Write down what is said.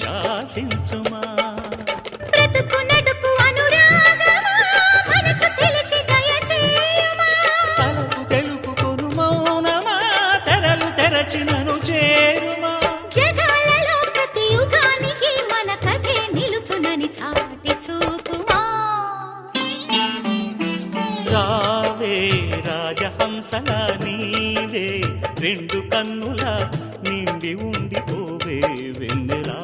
శాసించుమా బ్రతుకు నడుపు అనురాగమా మనసు తెలిసి దయచేయుమా తలకు తెలుపుకొను మౌనమా తెరలు తెరచినను చేరుమా జగాలలో ప్రతి యుగానికి మన కథే నిలుచునని చాటి చూపుమా రావే రాజహంసల నీవే రెండు కన్నుల నిండి ఉండిపోవే వెన్నెలా